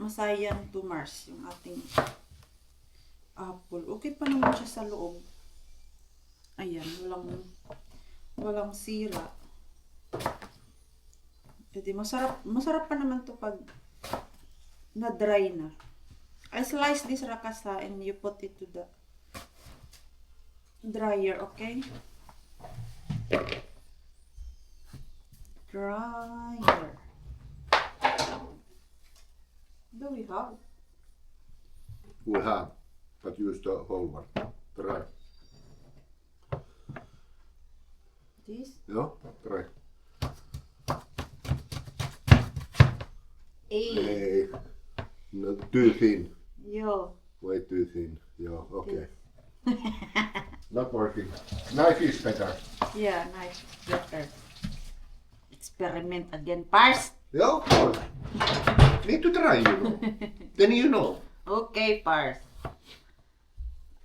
masayang to Mars yung ating apple. Okay pa naman siya sa loob. Ayan, walang sira. Jadi masarap pa naman to pag na dry na. I slice this rakasa and you put it to the dryer, okay? Dryer. Do we have? We have, but use the whole one. Try. This? Yeah, try. A. Not too thin. Yo. Way too thin. Yeah, okay. Not working. Knife is better. Yeah, nice. Better. Experiment again, Pars. Yeah, of course. Need to try, you know. Then you know. Okay, Pars.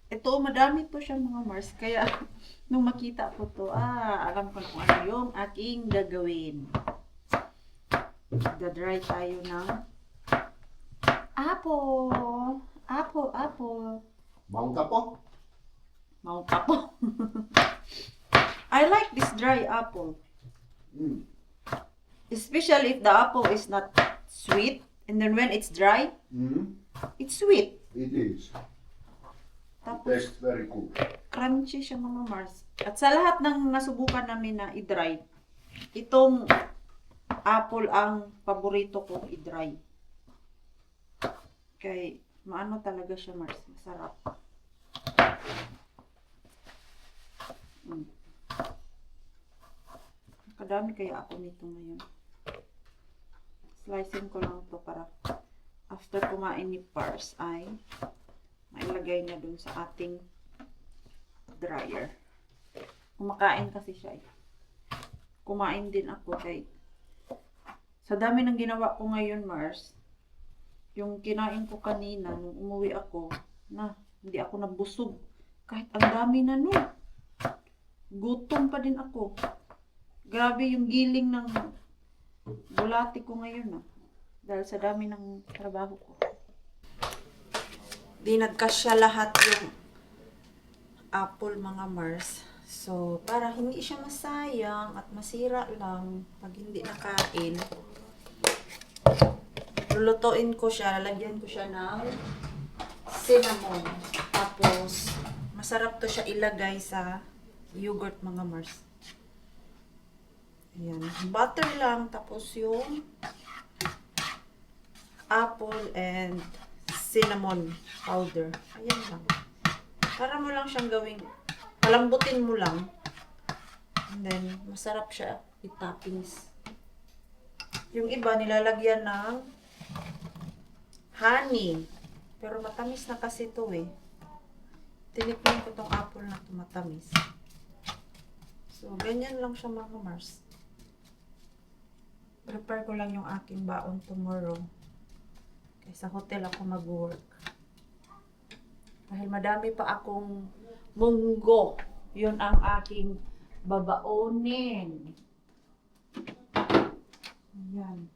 Ito, madami to siya mga Mars. Kaya, nung makita ko to, alam ko na kung ano yung aking gagawin. Magdadry tayo ng apple. Apple. Mount apple? Mount apple. I like this dry apple. Mm. Especially if the apple is not sweet. And then when it's dry, Mm. it's sweet. It is. Tapos, Tastes very good. crunchy siya mga Mars. At sa lahat ng nasubukan namin na i-dry, itong apple ang paborito kong i-dry. Kaya maano talaga siya Mars. Masarap. Kadami kaya ako nito ngayon. Slicing ko lang to para after kumain ni Pars ay mailagay niya dun sa ating dryer. Kumakain kasi siya eh. Kumain din ako kay sa dami ng ginawa ko ngayon Mars, yung kinain ko kanina nung umuwi ako na hindi ako nabusog kahit ang dami na no. Gutom pa din ako. Grabe yung giling ng bulati ko ngayon dahil sa dami ng trabaho ko. Di nagkasya lahat yung apple mga Mars. So, para hindi siya masayang at masira lang pag hindi nakain, lulutuin ko siya, lalagyan ko siya ng cinnamon. Tapos, masarap to siya ilagay sa yogurt mga Mars. Ayan. Butter lang, tapos yung apple and cinnamon powder. Ayan lang. Para mo lang siyang gawing, palambutin mo lang. And then, masarap siya i-toppings. Yung iba, nilalagyan ng honey. Pero matamis na kasi ito eh. Tinikman ko tong apple na matamis. So, ganyan lang siya mga Mars. Prepare ko lang yung aking baon tomorrow. Kaya sa hotel ako mag-work. Dahil madami pa akong munggo. Yun ang aking babaonin. Ayan.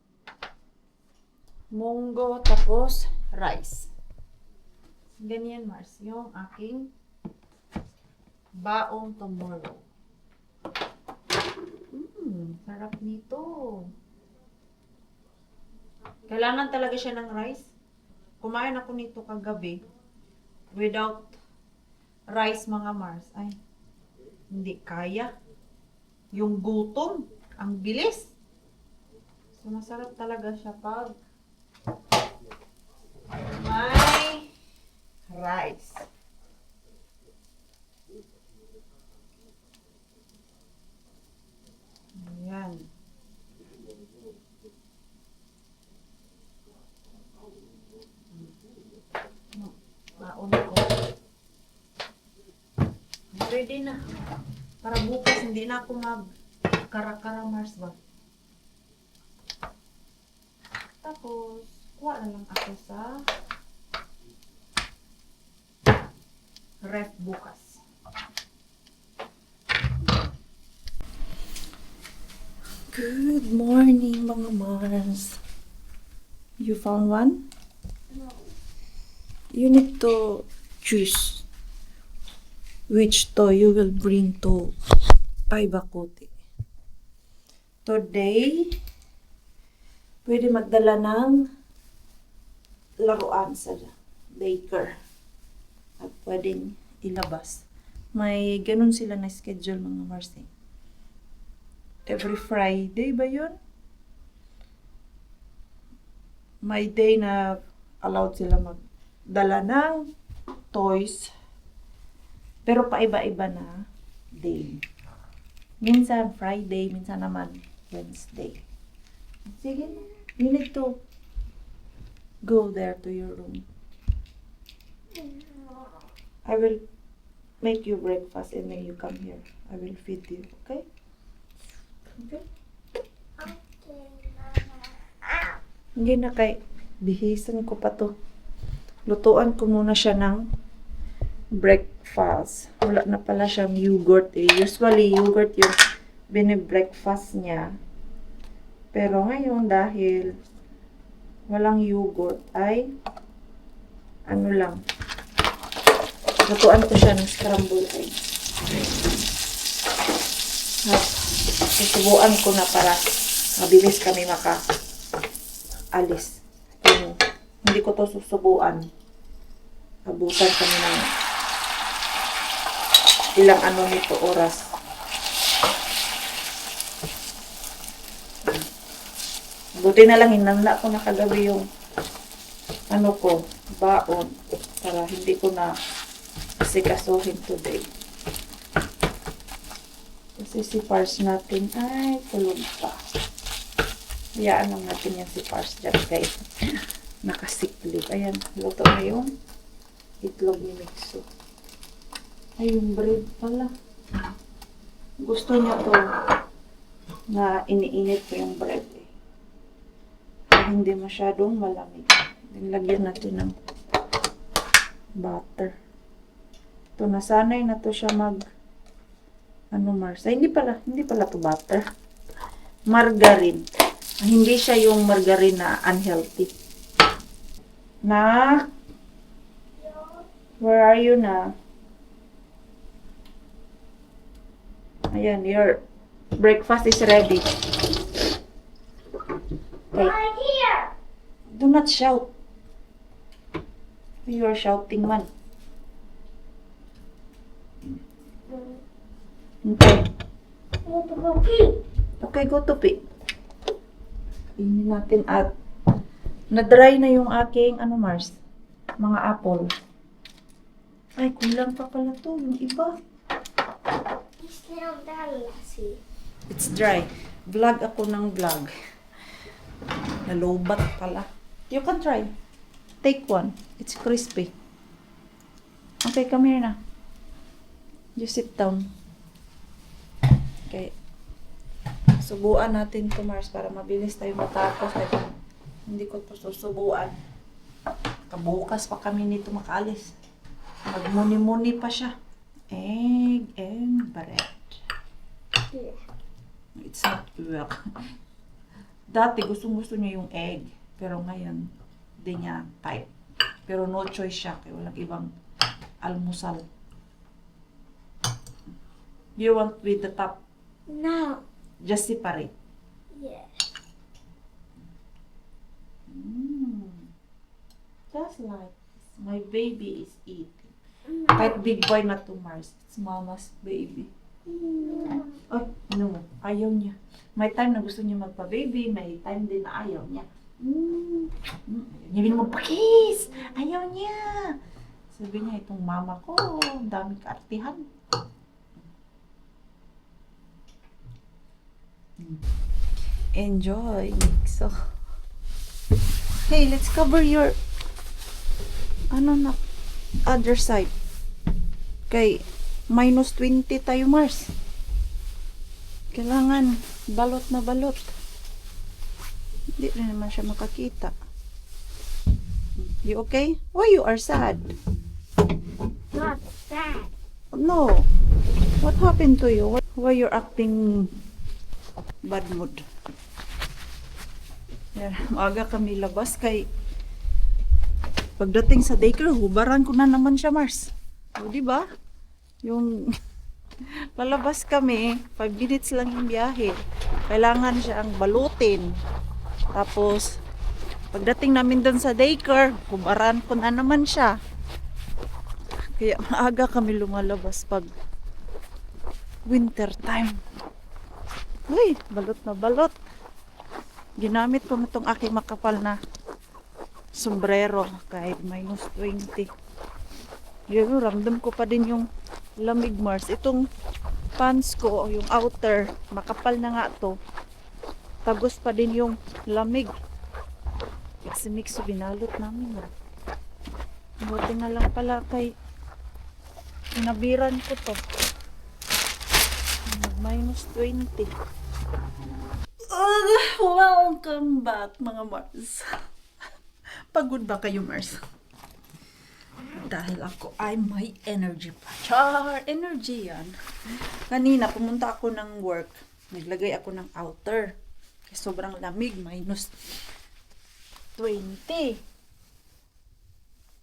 Munggo tapos rice. Ganyan Mars. Yung aking baon tomorrow. Sarap nito. Kailangan talaga siya ng rice. Kumain ako nito kagabi. Without rice mga Mars. Ay, hindi kaya. Yung gutom. Ang bilis. So, masarap talaga siya pag may rice. Ayan. Baon ko. Ready na. Para bukas hindi na ako mag-kara-kara Mars ba. Tapos, kuha na lang ako sa ref bukas. Good morning mga Mars. You found one? you need to choose which toy you will bring to Paibakote. Today, pwede magdala ng laruan sa daycare at pwedeng ilabas. May ganun sila na schedule mga Marcy. Every Friday ba yun? May day na allowed sila magdala ng toys. Pero paiba-iba na day. Minsan Friday, minsan naman Wednesday. Sige, you need to go there to your room. I will make you breakfast and then you come here. I will feed you, okay? Okay? Hindi na kay bihisan ko pa to. Lutuan ko muna siya ng breakfast. Wala na pala siyang yogurt eh. Usually, yogurt yung binibreakfast niya. Pero ngayon, dahil walang yogurt, ay ano lang. Lutuan ko siya ng scrambled eggs. At susubuan ko na para mabilis kami alis. Hindi ko to susubuan. Abutan kami ng ilang nito oras. Buti na lang hinanda ko na kagabi yung baon para hindi ko na sikasuhin today. Kasi si Pars natin ay tulog pa. Hayaan lang natin yan si Pars dyan guys. Nakasiklib. Ayan, luto na yung itlog ni Mixo. Ay, yung bread pala. Gusto niya to na iniinit ko yung bread eh. Para hindi masyadong malamig. Lagyan natin ng butter. Ito, nasanay na to siya Mars. Ay, hindi pala to butter. Margarine. Hindi siya yung margarine na unhealthy. Na? Where are you na? Ayan, your breakfast is ready. Okay. Right here. Do not shout. You are shouting man. Okay. I want to go pee. Okay, go to pee. Kainin natin at na-dry na yung aking Mars? Mga apple. Ay, kulang pa pala to. Yung iba. It's not that lassie. It's dry. Vlog ako ng vlog. Nalobat pala. You can try. Take one. It's crispy. Okay, come here na. You sit down. Okay. Subuan natin to Mars para mabilis tayo matapos. Hindi ko to susubuan. Kabukas pa kami nito makaalis. Magmuni-muni pa siya. Egg and bread. Yeah. It's not work. Dati gustong-gusto niya yung egg. Pero ngayon, di niya type. Pero no choice siya. Kaya walang ibang almusal. You want with the top? No. Just separate. Yeah. Just like this. My baby is eating. Kahit big boy na to Mars. It's mama's baby. Ay, no. Ayaw niya. May time na gusto niya magpa-baby. May time din na ayaw niya. Ayaw niya magpa-kiss. Ayaw niya. Sabi niya, itong mama ko, ang daming kaartihan. Enjoy, Mixo. Hey, let's cover your other side. Kay minus 20 tayo, Mars. Kailangan balot na balot. Hindi rin naman siya makakita. You okay? Why you are sad? Not that. No. What happened to you? Why you're acting bad mood? Yan, maaga kami labas kay Pagdating sa daycare, hubaran ko na naman siya, Mars. O, di ba? Yung lalabas kami, 5 minutes lang yung biyahe. Kailangan siya ang balutin. Tapos, pagdating namin doon sa daycare, hubaran ko na naman siya. Kaya maaga kami lumalabas pag winter time. Uy, balot na balot. Ginamit ko na itong aking makapal na sombrero kahit minus 20. Yun, ramdam ko pa din yung lamig, Mars. Itong pants ko, yung outer, makapal na nga to. Tagos pa din yung lamig. Kasi mix binalot namin. Buti na lang pala kay inabiran ko to. Minus 20. Welcome back, mga Mars. Pagod ba kayo, Mars? Dahil ako ay may energy pa. Char! Energy yan. Kanina, pumunta ako ng work. Naglagay ako ng outer. Kasi sobrang lamig. Minus 20.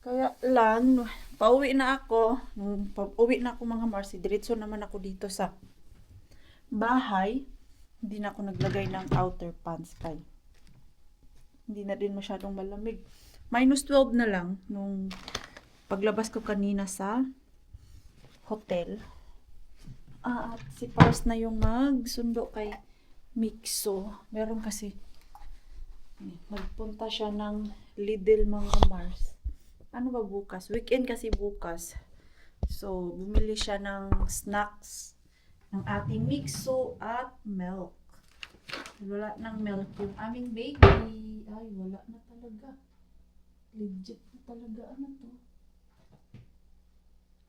Kaya lang, pauwi na ako. Nung pauwi na ako, mga Mars, diretso naman ako dito sa bahay. Hindi na ako naglagay ng outer pants kay hindi na din masyadong malamig. Minus 12 na lang nung paglabas ko kanina sa hotel. At si Pars na yung magsundo kay Mixo. Meron kasi magpunta siya ng Lidl, mga Mars. Ano ba bukas? Weekend kasi bukas. So, bumili siya ng snacks ng ating Mixo at milk. Wala ng milk yung aming baby. Ay, wala na talaga. Legit na talaga. Ano to?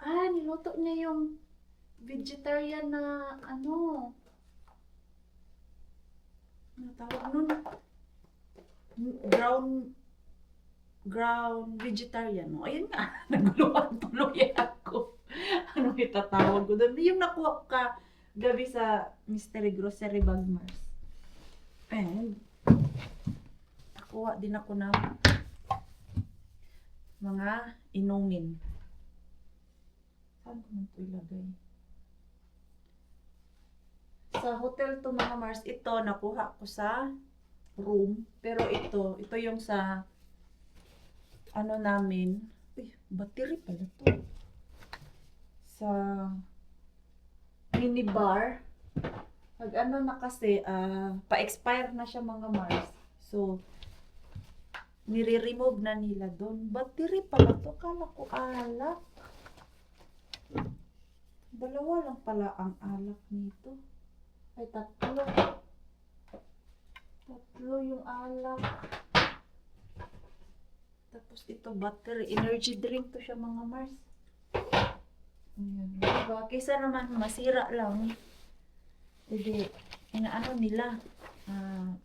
Ah, niluto niya yung vegetarian na ano. Ano tawag nun? Ground vegetarian. No? Ayun nga. Naguluhan tuloy ako. Ano itatawag ko doon? Yung nakuha ka gabi sa Mystery Grocery Bag, Mars. And nakuha din ako ng mga inumin. Saan ko man ito ilagay? Sa hotel to, mga Mars. Ito, nakuha ko sa room. Pero ito yung sa ano namin. Uy, battery pala to. Sa minibar. Pag ano na kasi, pa-expire na siya, mga Mars. So, nire-remove na nila doon. Battery pala to. Kala ko alak. Dalawa lang pala ang alak nito. Ay, tatlo. Tatlo yung alak. Tapos ito, battery. Energy drink to siya, mga Mars. Ayan. Diba? Kaysa naman masira lang. Hindi, inaano nila,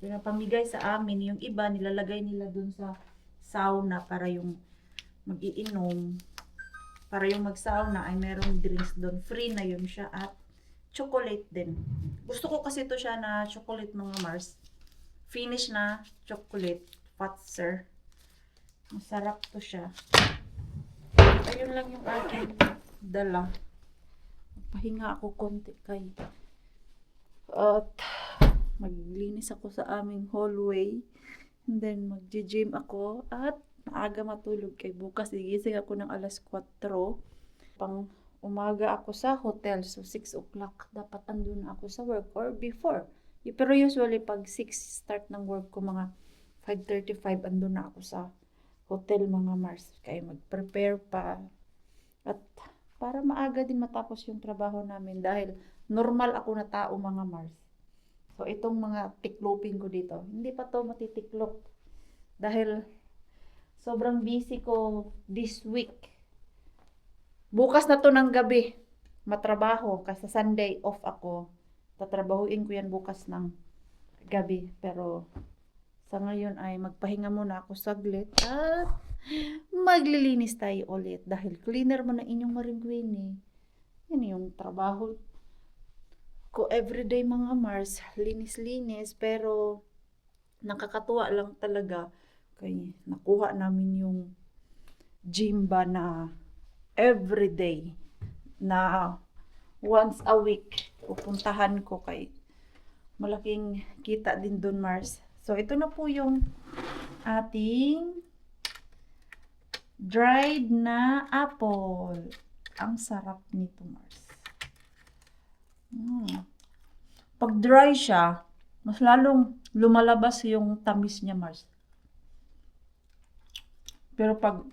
pinapamigay sa amin. Yung iba, nilalagay nila dun sa sauna para yung mag-iinom. Para yung mag-sauna ay merong drinks dun. Free na yun siya at chocolate din. Gusto ko kasi to siya na chocolate, mga Mars. Finish na chocolate. Fatser. Masarap to siya. Ayun lang yung aking dala. Pahinga ako konti kay at maglinis ako sa aming hallway. And then magji-gym ako at maaga matulog kay bukas gigising ako ng alas 4. Pang umaga ako sa hotel. So 6 o'clock dapat andun ako sa work or before. Pero usually pag 6 start ng work ko, mga 5:35 andun na ako sa hotel, mga Mars. Kaya mag-prepare pa. At para maaga din matapos yung trabaho namin dahil normal ako na tao, mga Mars. So, itong mga tiklopin ko dito, hindi pa to matitiklop. Dahil sobrang busy ko this week. Bukas na to ng gabi, matrabaho. Kasi Sunday off ako. Tatrabahuin ko yan bukas ng gabi. Pero sa ngayon ay magpahinga muna ako saglit. At maglilinis tayo ulit. Dahil cleaner mo na inyong maringwini. Yan yung trabaho ko everyday, mga Mars. Linis-linis. Pero nakakatuwa lang talaga. Kaya nakuha namin yung gym ba na everyday na once a week pupuntahan ko kay malaking kita din doon, Mars. So ito na po yung ating dried na apple. Ang sarap nito, Mars. Pag dry siya, mas lalong lumalabas yung tamis niya, Mars. Pero pag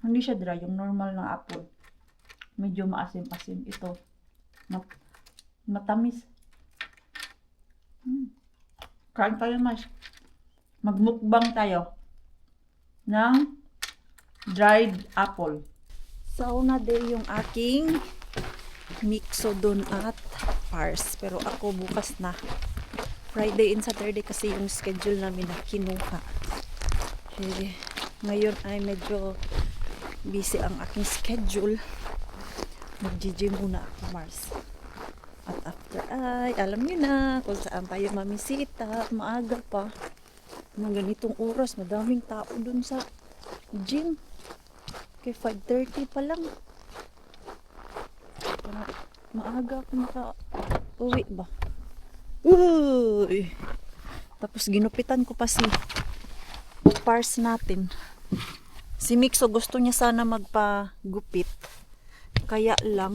hindi siya dry, yung normal na apple, medyo maasim-asim. Ito, matamis. Kain tayo, Mars. Magmukbang tayo ng dried apple. Sauna day yung aking Mixodon at Pars. Pero ako bukas na. Friday and Saturday kasi yung schedule namin na kinuha. Okay. Ngayon ay medyo busy ang aking schedule. Mag-gym muna ako, Mars. At after ay, alam niyo na kung saan tayo mamisita. Maaga pa. Mga ganitong oras, madaming tao dun sa gym. Okay, 5:30 pa lang. Para maaga ako maka-uwi ba? Uy! Tapos ginupitan ko pa si Pars natin. Si Mixo gusto niya sana magpagupit. Kaya lang,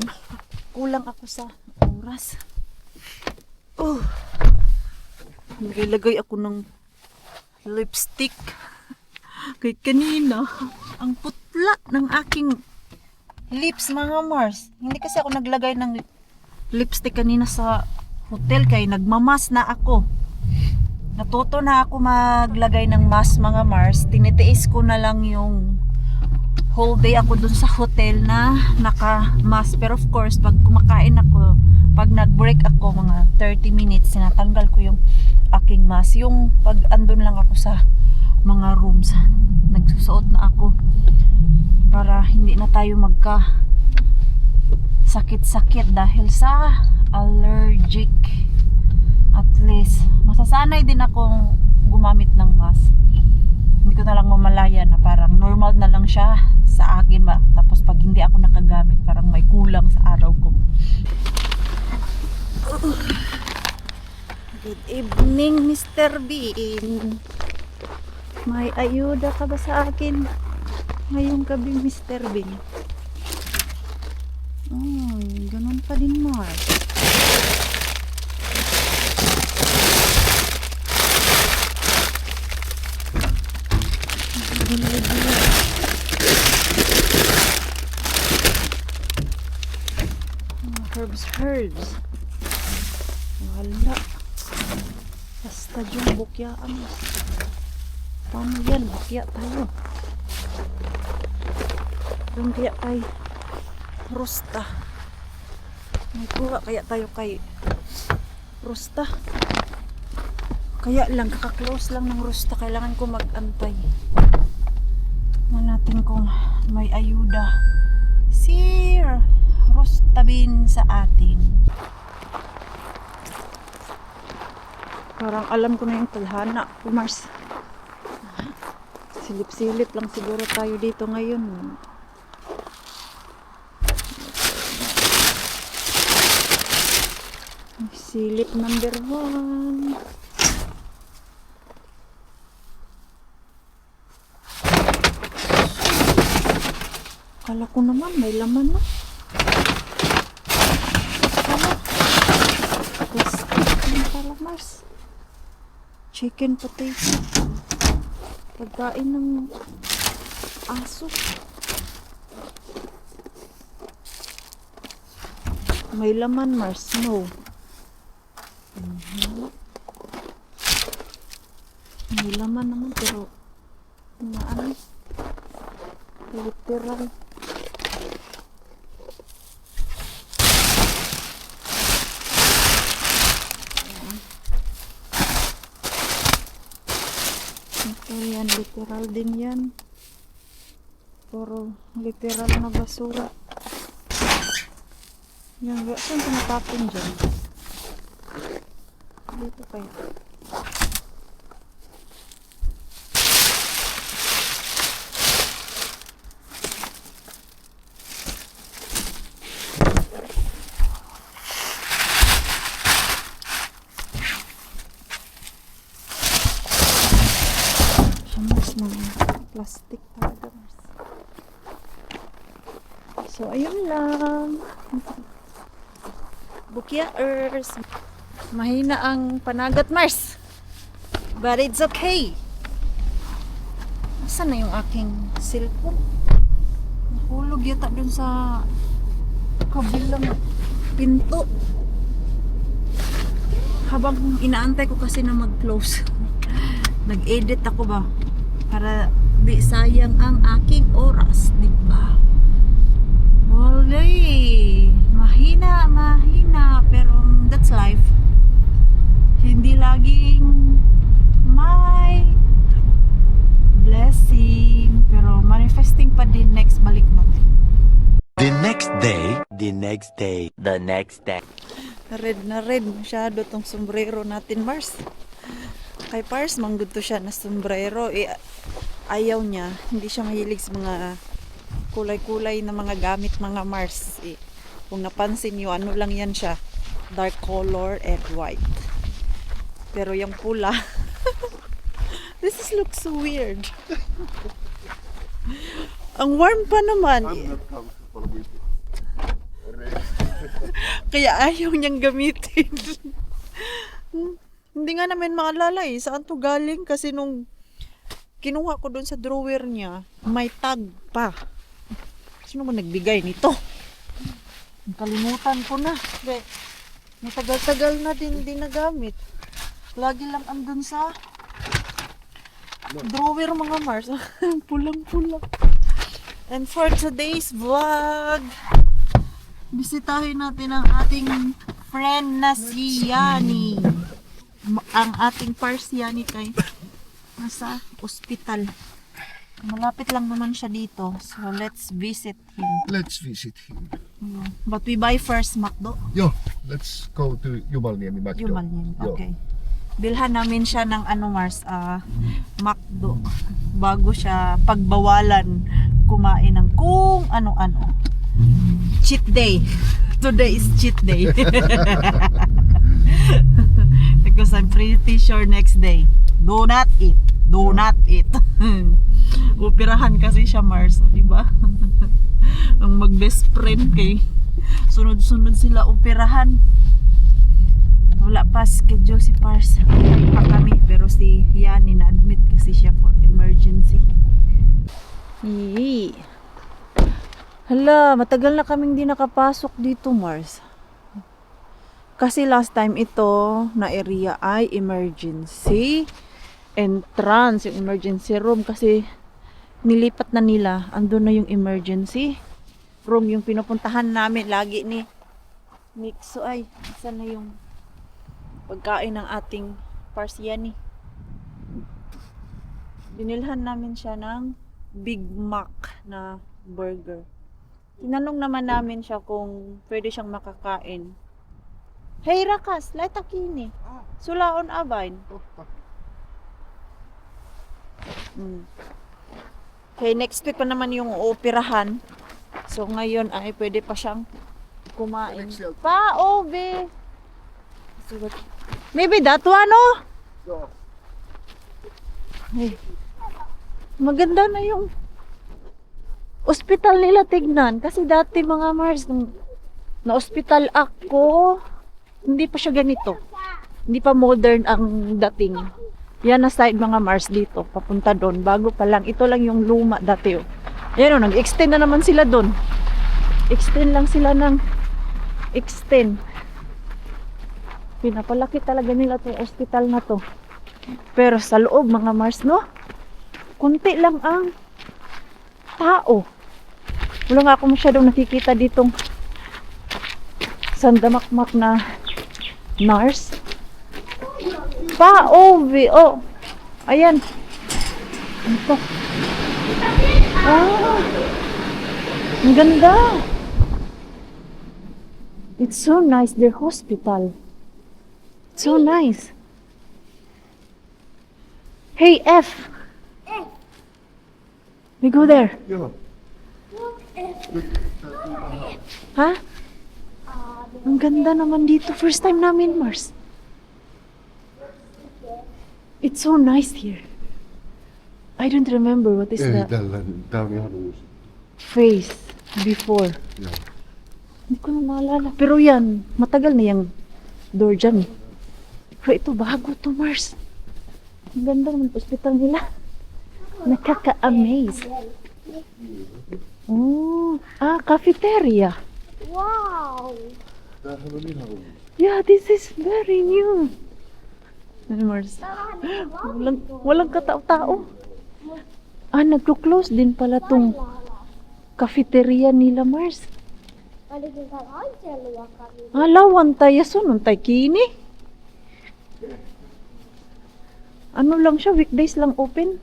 kulang ako sa oras. Nilagay ako ng lipstick. Kay kanina, ang putla ng aking lips, mga Mars. Hindi kasi ako naglagay ng lipstick kanina sa hotel kay nagmamas na ako. Natuto na ako maglagay ng mask, mga Mars. Tinitiis ko na lang yung whole day ako dun sa hotel na naka-mask. Pero of course, pag kumakain ako, pag nag-break ako, mga 30 minutes, sinatanggal ko yung aking mask. Yung pag andun lang ako sa mga rooms, nagsusuot na ako para hindi na tayo magka sakit-sakit dahil sa allergic. At least masasanay din akong gumamit ng mask. Hindi ko na lang mamalaya na parang normal na lang siya sa akin ba. Tapos pag hindi ako nakagamit, parang may kulang sa araw ko. Good evening, Mr. Bean. May ayuda ka ba sa akin ngayong gabi, Mr. Bean? Ganun pa din, Mars. Herbs. Wala. Basta dyan, bukyaan. Paano yan? Bukya tayo. Doon kaya kay Rusta. May kuha kaya tayo kay Rusta. Kaya lang, kaka-close lang ng Rusta. Kailangan ko mag-antay. Natin kung may ayuda si Rusta Bean sa atin. Parang alam ko na yung talhana, Mars. Silip-silip lang siguro tayo dito ngayon. Silip number 1. Kala ko naman may laman na. Kala Mars. Chicken potato. Pagkain ng aso. May laman, Mars. No. May laman naman pero ano? Literal. Ito yan, literal din yan. Puro literal na basura. Yan, saan ko natapin dyan? Dito kayo. Mga plastic talaga, Mars. So, ayun lang. Bukyaers. Mahina ang panagat, Mars. But it's okay. Nasaan na yung aking cellphone? Nahulog yata dun sa kabilang pinto. Habang inaantay ko kasi na mag-close. Nag-edit ako ba? Para di sayang ang aking oras, di ba? Walay, mahina, pero that's life. Hindi laging may blessing, pero manifesting pa din next balik natin. The next day, the next day, the next day. Na red masyado tong sombrero natin, Mars. Kay Pars, manggod to siya na sombrero. Ayaw niya. Hindi siya mahilig sa mga kulay-kulay na mga gamit, mga Mars. Kung napansin niyo, ano lang yan siya. Dark color and white. Pero yung pula, looks so weird. Ang warm pa naman. I'm not comfortable with it. Kaya ayaw niyang gamitin. Hindi nga namin maalala saan to galing kasi nung kinuha ko doon sa drawer niya, may tag pa. Sino mo nagbigay nito? Kalimutan ko na. Matagal-tagal na din nagamit. Lagi lang andun sa drawer, mga Mars. Pulang-pulang. And for today's vlog, bisitahin natin ang ating friend na si Yani. Ang ating Parsiani kay nasa ospital. Malapit lang naman siya dito. So let's visit him. Let's visit him. But we buy first McDo. Yo, let's go to Jumalniemi McDo. Jumalniemi. Yo. Okay. Bilhan namin siya ng Mars, McDo. Bago siya pagbawalan kumain ng kung ano-ano. Cheat day. Today is cheat day. Because I'm pretty sure next day, do not eat. Upirahan kasi siya, Mars, di ba? Ang mag-best friend kay sunod-sunod sila upirahan. Wala pa schedule si Pars. Antay pa kami, pero si Yani na-admit kasi siya for emergency. Hala, matagal na kaming di nakapasok dito, Mars. Kasi last time ito na area ay emergency entrance, yung emergency room, kasi nilipat na nila. Andun na yung emergency room, yung pinupuntahan namin lagi ni Nixo. Ay, saan na yung pagkain ng ating Parsiani? Binilhan namin siya ng Big Mac na burger. Tinanong naman namin siya kung pwede siyang makakain. Hey Rakas, laita kini. Sulaon abain. Okay, next week pa naman yung operahan. So ngayon ay pwede pa siyang kumain. Pa, obe. Maybe that one, oh. Yo. Hey. Maganda na yung ospital nila tignan. Kasi dati, mga Mars, na ospital ako, hindi pa siya ganito. Hindi pa modern ang dating. Yan na side, mga Mars, dito. Papunta doon. Bago pa lang. Ito lang yung luma dati. Oh. Yan, oh, nag-extend na naman sila doon. Extend lang sila ng extend. Pinapalaki talaga nila itong ospital na to. Pero sa loob, mga Mars, no? Kunti lang ang tao. Wala nga ako masyadong nakikita ditong sandamakmak na nurse. Pa, ovi, oh. Ayan. Ito. Ah. Ang ganda. It's so nice, their hospital. It's so nice. Hey, F. We go there. Yo. Ha? Ang ganda naman dito. First time namin, Mars. It's so nice here. I don't remember what is Ei the tällainen, tää on ihan uusi. phrase before. Joo. Hindi ko na maalala. Pero yan, matagal na yung door dyan eh. Pero ito, bago to, Mars. Ang ganda naman hospital nila. Nakaka-amaze. Oh, cafeteria. Wow. Tämähän on ihan uusi. Yeah, this is very new. Ano, Mars? Walang katao-tao. Nagko-close din pala tong cafeteria nila, Mars. Ainakin täällä aitseluokka. Lawan tayo sunod tayo kini. Ano lang siya, weekdays lang open.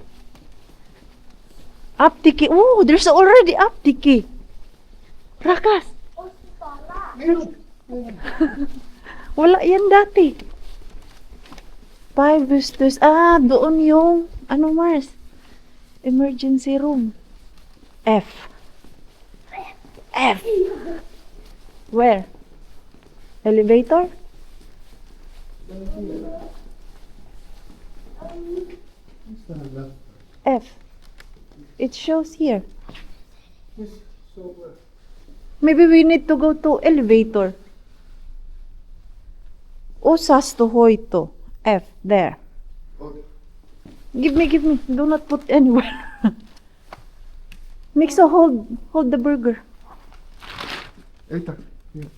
Aptiki. Oh, there's already aptiki. Rakas. Wala yan dati. 5 Bustos. Doon yung, ano, Mars? Emergency room. F. F. Where? Elevator? F. It shows here. Maybe we need to go to elevator. Usas to hoito. F. There. Give me. Do not put anywhere. Mixo, hold the burger. Ei tää. Joo.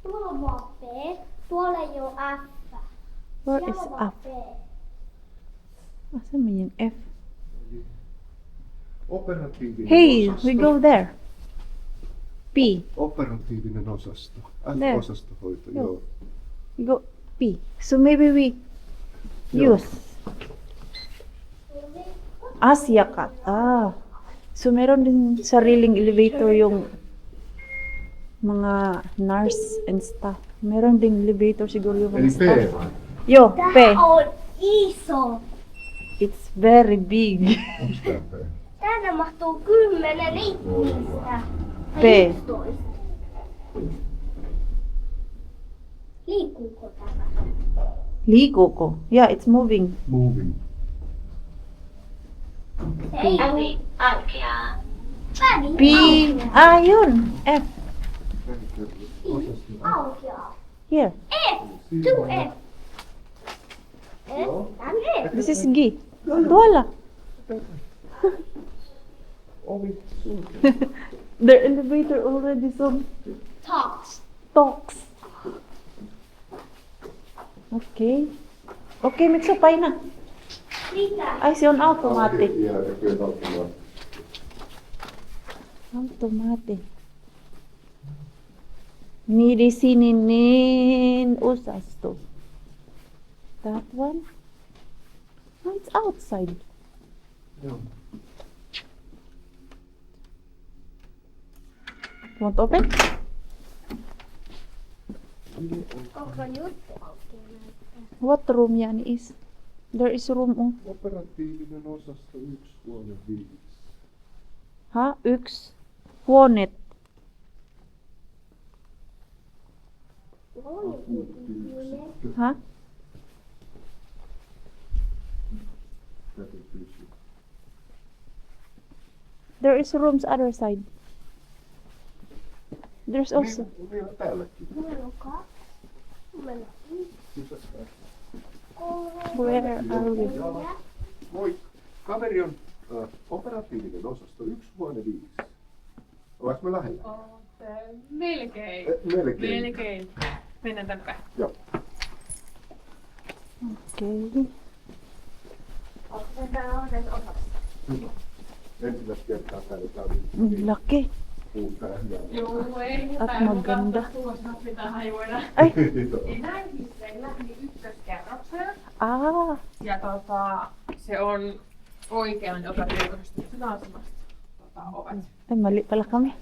Tuolla on vaan P. Tuolla ei oo F. Where Siellä is on vaan F? P. Asan mo yung F? Operatiivinen Hey, osasto. we go there. P. Operatiivinen osasto. There. Osastohoito, Joo. joo. We go P. So maybe we use Asiacat. So meron din sariling elevator yung mga nurse and staff. Meron ding elevator siguro yung Eli mga staff. P vai? Yo, P. Tää on iso. It's very big. Onks tää P? Tänne mahtuu 10 ihmistä. P. 15. Liikkuuko tämä? Ligo ko. Yeah, it's moving. Moving. Ei. Väli P. Yun. F. aukeaa. Here. F. 2F. Tänne. This is G. Tuwala. Ovi sulkee. The elevator already talks. Okay. Okay, Mitsu, pay na. Mitä? Ay, si on automatic. Ja näkyy auttamaan. Automatic. Medicinin usasto. That one? Oh, it's outside. Joo. Want to open? Onko juttu aukeaa? What room yan is? There is room. Operatiivinen osasto 1 huone 5. Yksi huonet. Ha? Täytyy kysyä. There is rooms other side. There's also. Vielä täälläkin. Numero 2. Numero 1. Sisässä. Where are we? Moi. Kaveri on operatiivinen osasto 1 huone 5. Ollaanko me lähellä? Melkein. Melkein. Melkein. Mennään tänne päin. Joo. Okay. Otetaan uuden osasta. Hyvä. Ensimmäistä kertaa täällä käydään Laki. uutta hyvää. Joo, ei. At maganda. Tuossa pitää hajuida. Ay. Näin hisseillä niin ykköskerrokseen. Ja se on oikean joka tietoisesti asemasta ovet. Ay, mali pala kami.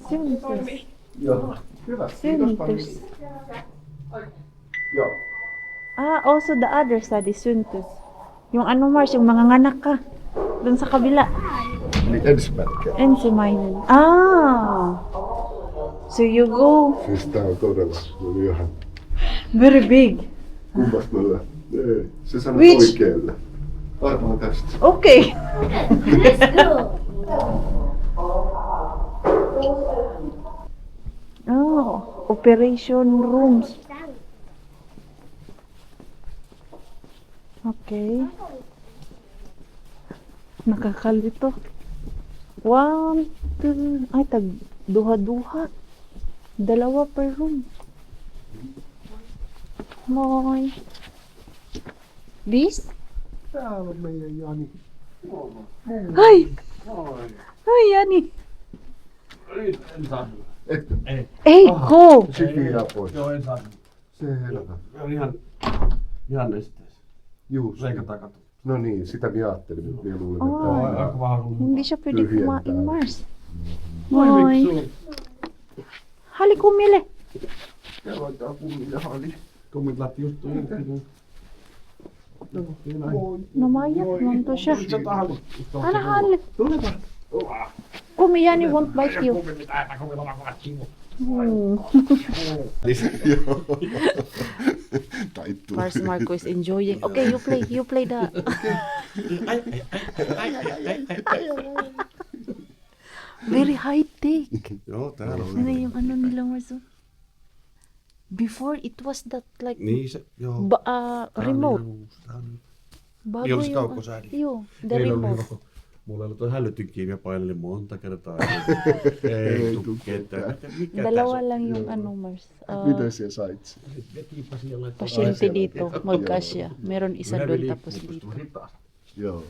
Syntes. Toimii. Joo. Hyvä. Kiitos paljon. Syntes. Joo. Also the other side is syntes. Yung ano, Mars, yung mga nganak ka. Doon sa kabila. Eli ensimmäinen kerta. Ensimmäinen. So you go. Siis tää on todella ihan Very big. Kummasta me ollaan? Ei, se sanoi Which? oikealle. Arvaa tästä. Okay. Let's go. Oh, operation rooms. Okay. Nakakalito. 1, 2, ay tag duha-duha. Dalawa per room. Moy. Bis? Täällä on meidän Jani. Ai! Ai Jani! En saanut. Että Ei, go! sekin jää pois. Joo, en saanut. Selvä. Se on ihan nesteessä. Just. Leikataan kato. No niin, sitä minä ajattelin, mutta minä luulin, Aa. että Aika vähän sun. Hindi siya pwede Tyhjentää. kumain Mars. Moi Moi! Miksu. Hali kumille! ja laittaa kummille hali. Kummit lähti just tuihin. No Maija, monto siya. Mitä tahansa. Anna Halli! Tulepa. Kumi Jani won't bite you. Kummit mitään, kummilla on kovat sivut. Joo. Taittuu. Mars Marco is enjoying. Okay, you play the... Very high tech. Joo, täällä on. Ano yung ano nila Mars? Before it was that like Niin se, joo. remote. Bago Ei olisi yung- kaukkosäädin. Joo, the Meillä oli remote. koko. Mulla oli toi hälytin kiinni ja painelin monta kertaa. Ei tuu ketään. Mikä Dalawa tässä lang yung ano Mars. Miten siellä sait sen? on? Vetiipä siellä. Pasyente dito, magkasya. Meron isa doon tapos dito. Joo.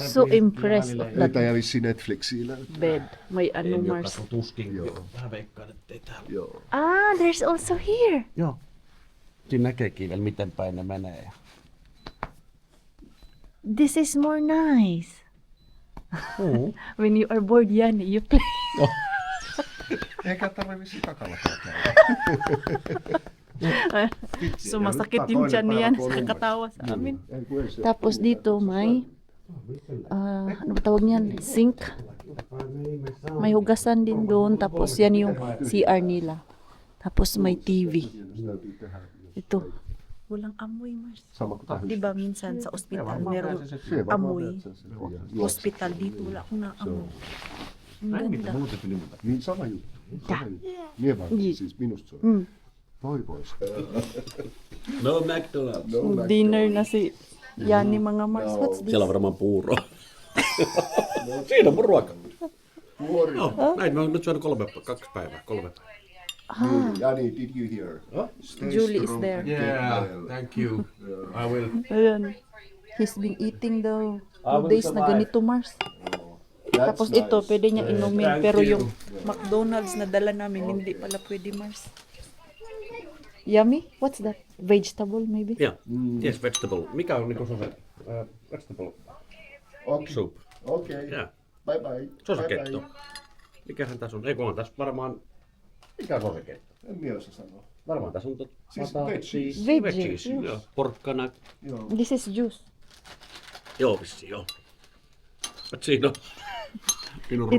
So impressed of that Niitä ja vissiin Netflixillä. bed. May ano Mars. Tuskin. Joo. Vähän veikkaan, ettei täällä. Joo. Ah, there's also here. Joo. Siinä näkeekin vielä miten päin ne menee. This is more nice. When you are bored, Yanni, you play. Eikä tarvitse vissiin takalakaan käydä. Sumasakit yung tiyan niyan sa katawa sa amin. Ei kun ei se. Tapos dito may, ano ba tawag niyan? Sink. May hugasan din doon. Tapos yan yung CR nila. Tapos may TV. Ito. Walang amoy, Mars. Sama kuin tähän. Di ba minsan sa ospital meron amoy? Hospital dito wala akong naamoy. Ang ganda. Niin sama juttu. Sama juttu. Mie vaan, Niin. siis minusta se on. Mm. Voi pois. No McDonald's. No, Dinner na si Yanni mga Mars. What's this? Siellä on varmaan puuro. Siinä on mun ruoka. Joo, näin mä oon nyt syönyt 2 päivää, 3 päivää. Jani, did you hear? Stay Julie is strong there. and get well. thank you. I will. Ayan. He's been eating the 2 days na ganito, Mars. That's Tapos nice. ito, pwede niya inumin. Thank Pero you. yung McDonald's na dala namin, hindi pala pwede, Mars. Yummy? What's that? Vegetable, maybe? Yeah, yes, vegetable. Mikä on niinku se vegetable Okei. soup? Okei. Yeah. Bye bye. Soseketto. Mikähän tässä on? Ei kun on tässä varmaan... Mikä on soseketto? En minä osaa sanoa. Varmaan tässä on Siis veggies. veggies, Joo. yes. Porkkana. Joo. This is juice. Joo, vissiin joo. Mut siinä on minun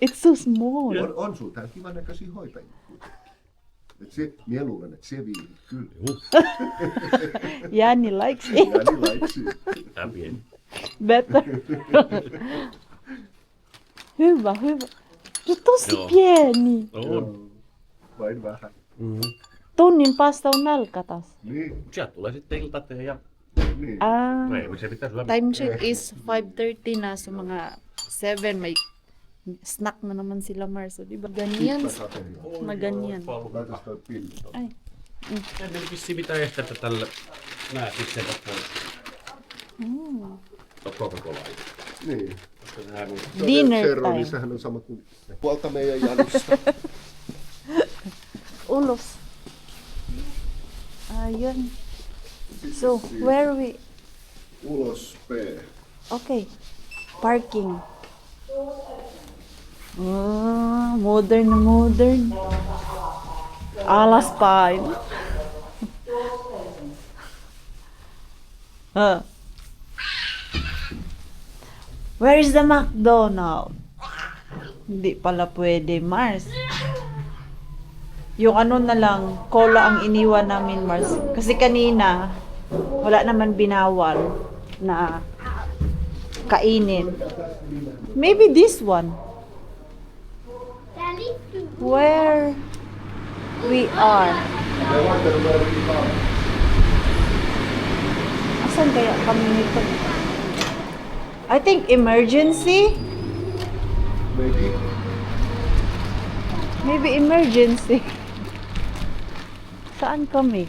It's so small. On sulla täällä kivan näköisiä hoitajia. Et se, minä luulen, että se viihdyt kyllä. Yanni likes it Jani likes it. Tää pieni. better. Hyvä, hyvä. Ja tosi Joo. pieni. On. Vain vähän. Tunnin päästä on nälkä taas. Niin, Sieltä tulee sitten iltateen ja niin. Ah. se pitää syödä. Time check is 5:30 na. So mga 7 may snack na naman sila Mars. So, di ba ganyan? Na ganyan. Laitas toi pilli tuohon. Ay. Ennen vissiin pitää estää tällä nää sitten pois. Coca-Cola. Niin. Koska sehän on... Dinner Se rooli, time. sehän on sama kuin puolta meidän Janista. Ulos. Ayun. So, where we... Ulos P. Okay. Parking. Modern na modern. Alas 5. Where is the McDonald's? Hindi pala pwede, Mars. Yung ano na lang, cola ang iniwan namin, Mars. Kasi kanina, wala naman binawal na kainin. Maybe this one. Daddy, Where we are. Asan kaya kami nito? I think emergency. Maybe. Maybe emergency. Saan kami?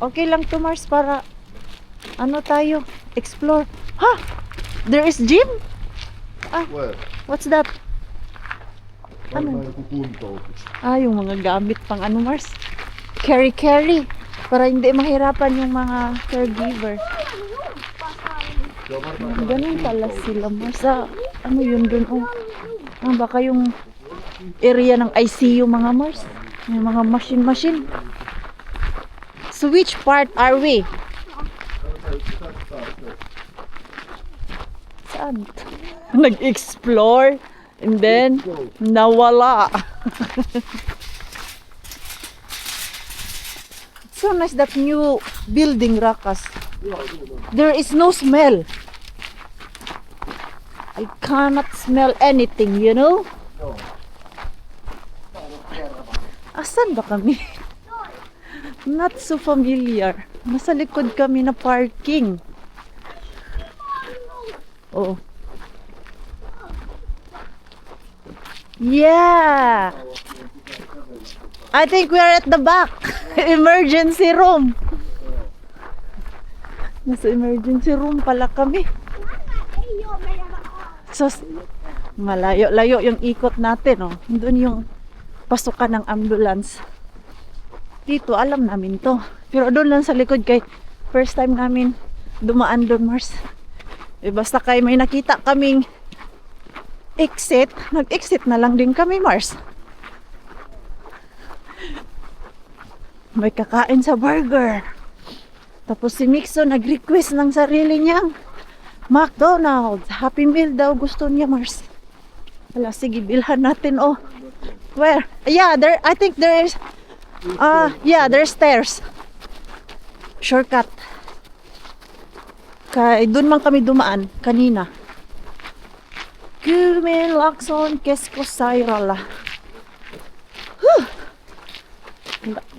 Okay lang to, Mars, para ano tayo? Explore. Ha! There is gym? Where? What's that? Varmaan joku kuntoutus. Yung mga gamit pang ano, Mars? Carry. Para hindi mahirapan yung mga caregiver. Se on varmaan Ganun pala sila, Mars. Ano yun dun? Baka yung area ng ICU, mga Mars. May mga machine. So which part are we? Saan? Nag-explore and then nawala. So nice that new building, Rakas. There is no smell. I cannot smell anything, you know? Asan ba kami? Not so familiar. Nasa likod kami na parking. Oh. Yeah. I think we are at the back. Emergency room. Nasa emergency room pala kami. So, malayo-layo yung ikot natin, oh. Doon yung pasukan ng ambulance. Dito, alam namin to. Pero doon lang sa likod, kay first time namin dumaan doon, Mars. Basta kay may nakita kaming exit, nag-exit na lang din kami, Mars. May kakain sa burger. Tapos si Mixo nag-request ng sarili niyang McDonald's. Happy Meal daw gusto niya, Mars. Wala, sige, bilhan natin, oh. Where? Yeah, there, I think there is, yeah, there's stairs. Shortcut. Kay, dun man kami dumaan, kanina. Kumin Lakson Kesko Sairala.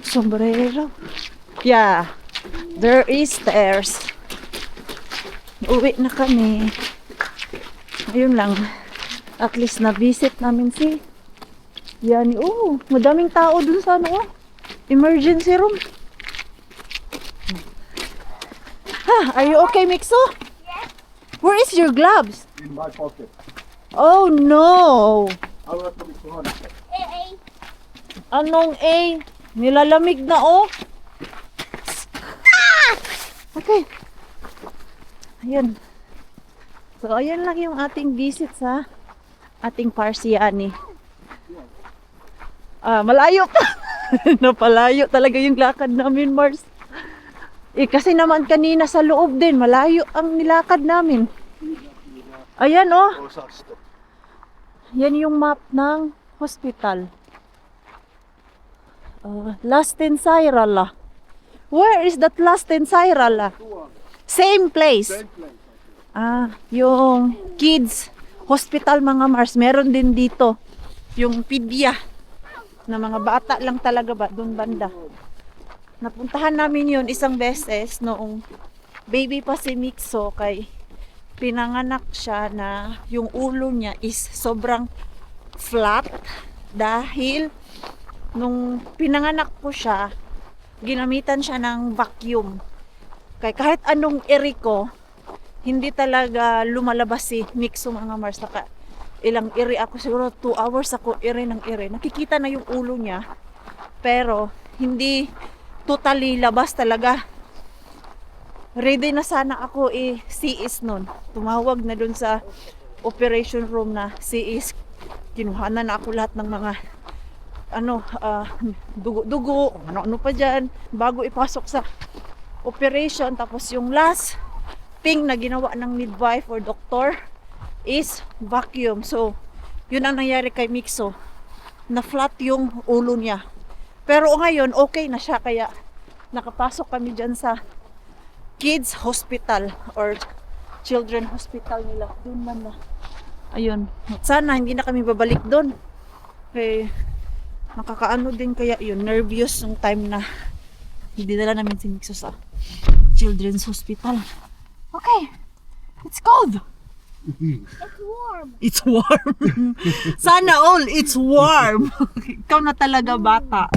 Sombrero. Yeah, there is stairs. Uwi na kami. Ayun lang. At least na-visit namin si Yani. Oh, madaming tao dun sa ano, emergency room. Are you okay, Mixo? Yes. Where is your gloves? In my pocket. Oh no! Haluatko Mikko Hanna? Anong A? Nilalamig na, oh. Okay. Ayun. So, ayun lang yung ating visit sa ating Parsiani. Malayo pa. Napalayo talaga yung lakad namin, Mars. Kasi naman kanina sa loob din, malayo ang nilakad namin. Ayan, oh. Osasto. Yan yung map ng hospital. Lasten Sairala. Where is that Lasten Sairala? Same place. Yung kids hospital, mga Mars, meron din dito. Yung pedya na mga bata lang talaga ba, doon banda. Napuntahan namin yun isang beses noong baby pa si Mixo, kay pinanganak siya na yung ulo niya is sobrang flat dahil nung pinanganak ko siya, ginamitan siya ng vacuum. Kaya kahit anong iri ko, hindi talaga lumalabas si Mixo, mga Mars. Ilang iri ako, siguro 2 hours ako iri ng iri. Nakikita na yung ulo niya, pero hindi totally labas talaga. Ready na sana ako CIS nun. Tumawag na dun sa operation room na CIS. Kinuhanan na ako lahat ng mga dugo-dugo, ano pa dyan, bago ipasok sa operation. Tapos yung last thing na ginawa ng midwife or doctor is vacuum. So, yun ang nangyari kay Mixo. na flat yung ulo niya. Pero ngayon, okay na siya. Kaya nakapasok kami dyan sa kids hospital or children hospital nila. Doon man na. Ayun. Sana hindi na kami babalik doon. Okay. Nakakaano din kaya yun. Nervous yung time na hindi dala namin si Mixo sa children's hospital. Okay. It's cold. It's warm. It's warm. Sana all, it's warm. Ikaw na talaga bata.